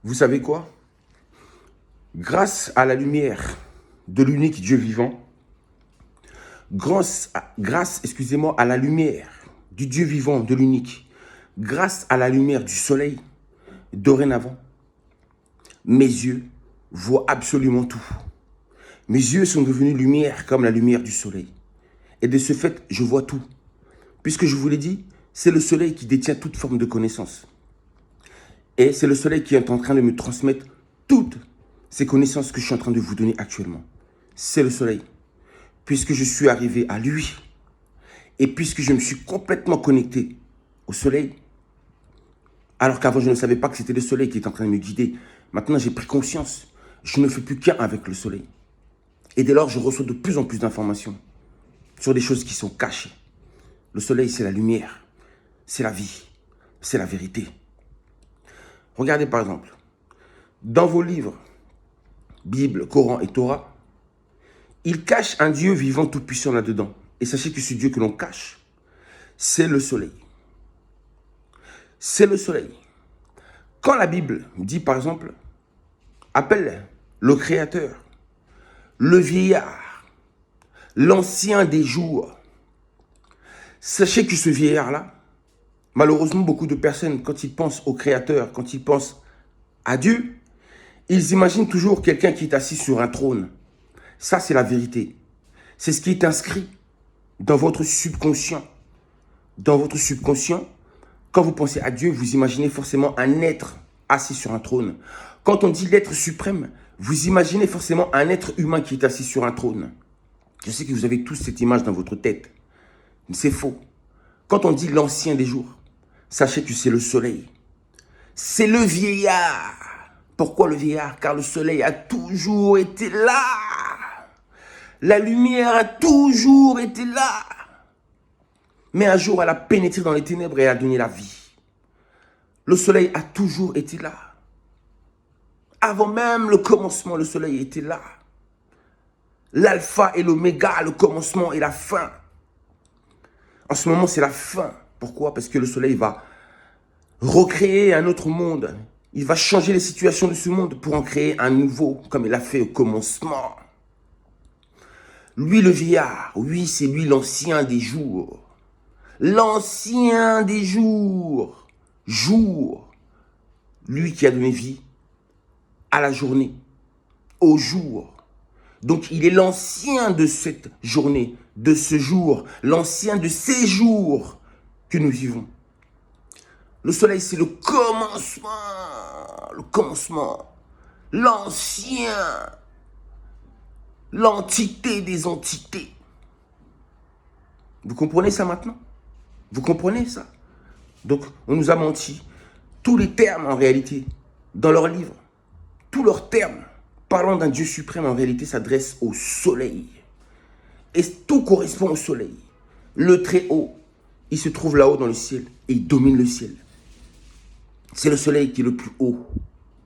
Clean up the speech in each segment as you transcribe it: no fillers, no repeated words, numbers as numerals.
Vous savez quoi? Grâce à la lumière de l'unique Dieu vivant, excusez-moi, à la lumière du Dieu vivant, de l'unique, grâce à la lumière du soleil, dorénavant, mes yeux voient absolument tout. Mes yeux sont devenus lumière comme la lumière du soleil. Et de ce fait, je vois tout. Puisque je vous l'ai dit, c'est le soleil qui détient toute forme de connaissance. Et c'est le soleil qui est en train de me transmettre toutes ces connaissances que je suis en train de vous donner actuellement. C'est le soleil. Puisque je suis arrivé à lui, et puisque je me suis complètement connecté au soleil, alors qu'avant je ne savais pas que c'était le soleil qui était en train de me guider, maintenant j'ai pris conscience, je ne fais plus qu'un avec le soleil. Et dès lors, je reçois de plus en plus d'informations sur des choses qui sont cachées. Le soleil, c'est la lumière, c'est la vie, c'est la vérité. Regardez par exemple, dans vos livres, Bible, Coran et Torah, il cache un Dieu vivant tout-puissant là-dedans. Et sachez que ce Dieu que l'on cache, c'est le soleil. C'est le soleil. Quand la Bible dit par exemple, appelle le Créateur, le vieillard, l'ancien des jours, sachez que ce vieillard-là, malheureusement beaucoup de personnes, quand ils pensent au Créateur, quand ils pensent à Dieu, ils imaginent toujours quelqu'un qui est assis sur un trône. Ça, c'est la vérité. C'est ce qui est inscrit dans votre subconscient. Dans votre subconscient, quand vous pensez à Dieu, vous imaginez forcément un être assis sur un trône. Quand on dit l'être suprême, vous imaginez forcément un être humain qui est assis sur un trône. Je sais que vous avez tous cette image dans votre tête. Mais c'est faux. Quand on dit l'ancien des jours, sachez que c'est le soleil. C'est le vieillard. Pourquoi le vieillard? Car le soleil a toujours été là. La lumière a toujours été là. Mais un jour, elle a pénétré dans les ténèbres et elle a donné la vie. Le soleil a toujours été là. Avant même le commencement, le soleil était là. L'alpha et l'oméga, le commencement et la fin. En ce moment, c'est la fin. Pourquoi? Parce que le soleil va recréer un autre monde. Il va changer les situations de ce monde pour en créer un nouveau, comme il a fait au commencement. Lui, le vieillard, oui, c'est lui l'ancien des jours. L'ancien des jours. Jour. Lui qui a donné vie à la journée, au jour. Donc, il est l'ancien de cette journée, de ce jour, l'ancien de ces jours que nous vivons. Le soleil, c'est le commencement, l'ancien, l'entité des entités. Vous comprenez ça maintenant? Vous comprenez ça? Donc, on nous a menti. Tous les termes, en réalité, dans leurs livres, tous leurs termes, parlant d'un Dieu suprême, en réalité, s'adressent au soleil. Et tout correspond au soleil. Le très haut, il se trouve là-haut dans le ciel et il domine le ciel. C'est le soleil qui est le plus haut.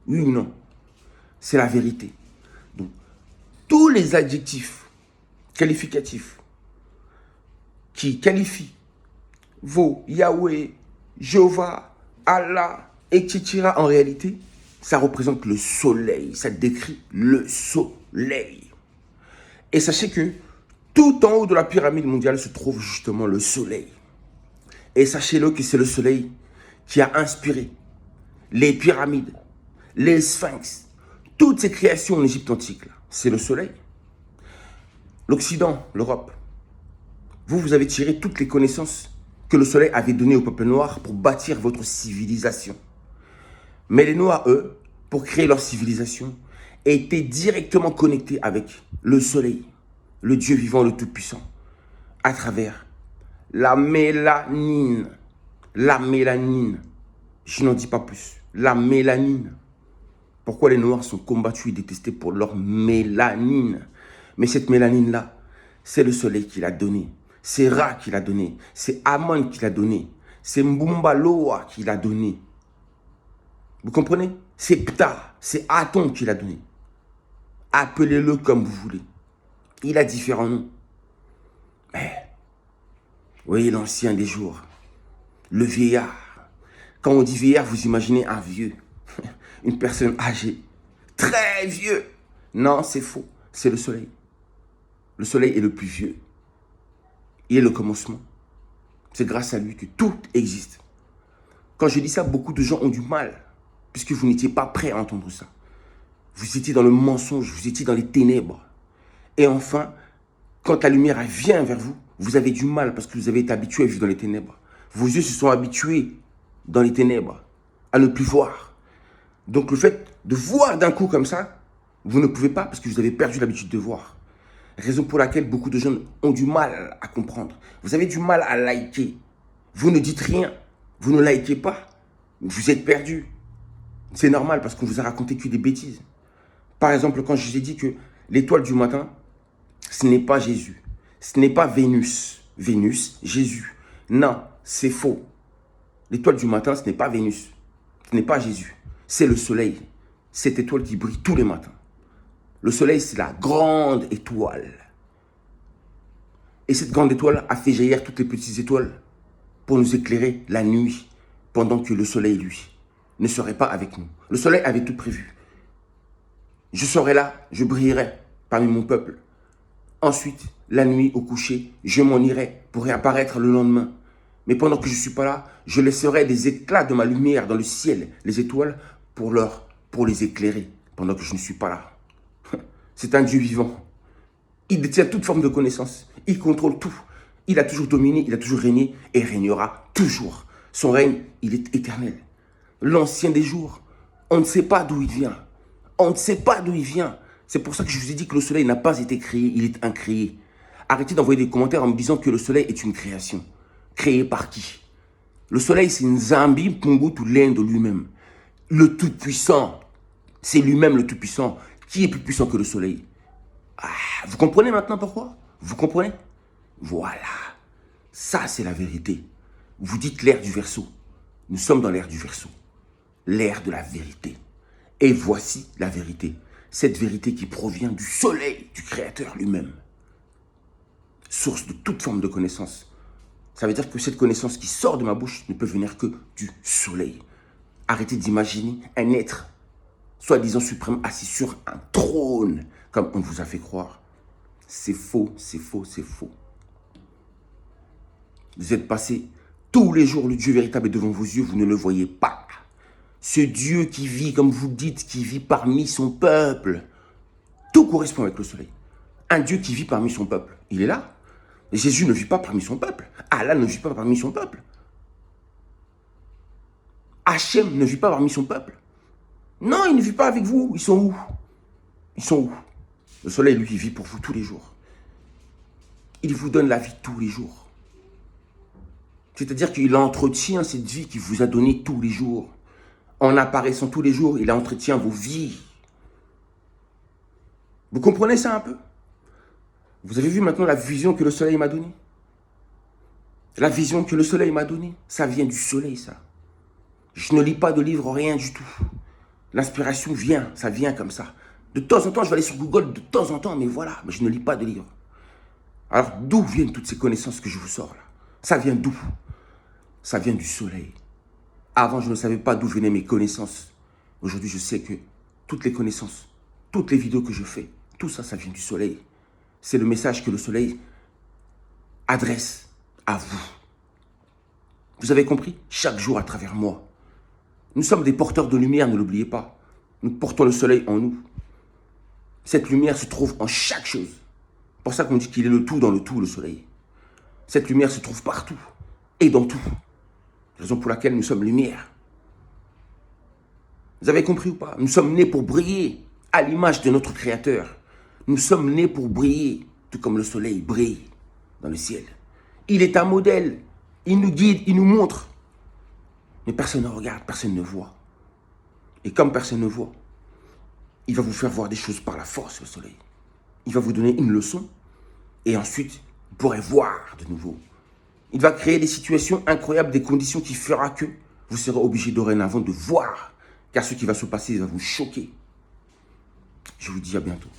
Oui ou non? C'est la vérité. Donc, tous les adjectifs qualificatifs qui qualifient vos Yahweh, Jéhovah, Allah, etc. en réalité, ça représente le soleil. Ça décrit le soleil. Et sachez que tout en haut de la pyramide mondiale se trouve justement le soleil. Et sachez-le que c'est le soleil qui a inspiré les pyramides, les sphinx, toutes ces créations en Égypte antique. C'est le soleil. L'Occident, l'Europe, vous avez tiré toutes les connaissances que le soleil avait données au peuple noir pour bâtir votre civilisation. Mais les Noirs, eux, pour créer leur civilisation, étaient directement connectés avec le soleil, le Dieu vivant, le Tout-Puissant, à travers la mélanine. La mélanine. Je n'en dis pas plus. La mélanine. Pourquoi les Noirs sont combattus et détestés pour leur mélanine? Mais cette mélanine-là, c'est le soleil qui l'a donnée. C'est Ra qui l'a donnée. C'est Amon qui l'a donnée. C'est Mbumba Loa qui l'a donnée. Vous comprenez? C'est Ptah, c'est Aton qui l'a donné. Appelez-le comme vous voulez. Il a différents noms. Mais, voyez l'ancien des jours, le vieillard. Quand on dit vieillard, vous imaginez un vieux. une personne âgée, très vieux. Non, c'est faux. C'est le soleil. Le soleil est le plus vieux. Il est le commencement. C'est grâce à lui que tout existe. Quand je dis ça, beaucoup de gens ont du mal, puisque vous n'étiez pas prêts à entendre ça. Vous étiez dans le mensonge, vous étiez dans les ténèbres. Et enfin, quand la lumière vient vers vous, vous avez du mal parce que vous avez été habitué à vivre dans les ténèbres. Vos yeux se sont habitués dans les ténèbres à ne plus voir. Donc le fait de voir d'un coup comme ça, vous ne pouvez pas parce que vous avez perdu l'habitude de voir. Raison pour laquelle beaucoup de jeunes ont du mal à comprendre. Vous avez du mal à liker. Vous ne dites rien. Vous ne likez pas. Vous êtes perdu. C'est normal parce qu'on vous a raconté que des bêtises. Par exemple, quand je vous ai dit que l'étoile du matin, ce n'est pas Jésus. Ce n'est pas Vénus. Vénus, Jésus. Non, c'est faux. L'étoile du matin, ce n'est pas Vénus. Ce n'est pas Jésus. C'est le soleil. Cette étoile qui brille tous les matins. Le soleil, c'est la grande étoile. Et cette grande étoile a fait jaillir toutes les petites étoiles pour nous éclairer la nuit, pendant que le soleil, lui, ne serait pas avec nous. Le soleil avait tout prévu. Je serai là, je brillerai parmi mon peuple. Ensuite, la nuit au coucher, je m'en irai pour réapparaître le lendemain. Mais pendant que je ne suis pas là, je laisserai des éclats de ma lumière dans le ciel, les étoiles, pour les éclairer, pendant que je ne suis pas là. C'est un Dieu vivant. Il détient toute forme de connaissance. Il contrôle tout. Il a toujours dominé, il a toujours régné et régnera toujours. Son règne, il est éternel. L'ancien des jours, on ne sait pas d'où il vient. On ne sait pas d'où il vient. C'est pour ça que je vous ai dit que le soleil n'a pas été créé, il est incréé. Arrêtez d'envoyer des commentaires en me disant que le soleil est une création. Créée par qui? Le soleil, c'est Nzambi Mpungutu Lendo lui-même. Le Tout-Puissant. C'est lui-même le Tout-Puissant. Qui est plus puissant que le soleil? Vous comprenez maintenant pourquoi? Vous comprenez? Voilà. Ça, c'est la vérité. Vous dites l'ère du Verseau. Nous sommes dans l'ère du Verseau. L'ère de la vérité. Et voici la vérité. Cette vérité qui provient du soleil, du Créateur lui-même. Source de toute forme de connaissance. Ça veut dire que cette connaissance qui sort de ma bouche ne peut venir que du soleil. Arrêtez d'imaginer un être soi-disant suprême assis sur un trône, comme on vous a fait croire. C'est faux, c'est faux, c'est faux. Vous êtes passé tous les jours, le Dieu véritable est devant vos yeux, vous ne le voyez pas. Ce Dieu qui vit, comme vous dites, qui vit parmi son peuple. Tout correspond avec le soleil. Un Dieu qui vit parmi son peuple, il est là. Et Jésus ne vit pas parmi son peuple. Allah ne vit pas parmi son peuple. Hachem ne vit pas parmi son peuple. Non, il ne vit pas avec vous. Ils sont où? Ils sont où? Le soleil, lui, il vit pour vous tous les jours. Il vous donne la vie tous les jours. C'est-à-dire qu'il entretient cette vie qu'il vous a donnée tous les jours. En apparaissant tous les jours, il entretient vos vies. Vous comprenez ça un peu? Vous avez vu maintenant la vision que le soleil m'a donnée? La vision que le soleil m'a donnée, ça vient du soleil, ça. Je ne lis pas de livre, rien du tout. L'inspiration vient, ça vient comme ça. De temps en temps, je vais aller sur Google, de temps en temps, mais voilà, mais je ne lis pas de livre. Alors, d'où viennent toutes ces connaissances que je vous sors là? Ça vient d'où? Ça vient du soleil. Avant, je ne savais pas d'où venaient mes connaissances. Aujourd'hui, je sais que toutes les connaissances, toutes les vidéos que je fais, tout ça, ça vient du soleil. C'est le message que le soleil adresse à vous. Vous avez compris? Chaque jour à travers moi. Nous sommes des porteurs de lumière, ne l'oubliez pas. Nous portons le soleil en nous. Cette lumière se trouve en chaque chose. C'est pour ça qu'on dit qu'il est le tout dans le tout, le soleil. Cette lumière se trouve partout et dans tout. Raison pour laquelle nous sommes lumière. Vous avez compris ou pas? Nous sommes nés pour briller à l'image de notre Créateur. Nous sommes nés pour briller, tout comme le soleil brille dans le ciel. Il est un modèle. Il nous guide, il nous montre. Mais personne ne regarde, personne ne voit. Et comme personne ne voit, il va vous faire voir des choses par la force, le soleil. Il va vous donner une leçon. Et ensuite, vous pourrez voir de nouveau. Il va créer des situations incroyables, des conditions qui fera que vous serez obligé dorénavant de voir. Car ce qui va se passer va vous choquer. Je vous dis à bientôt.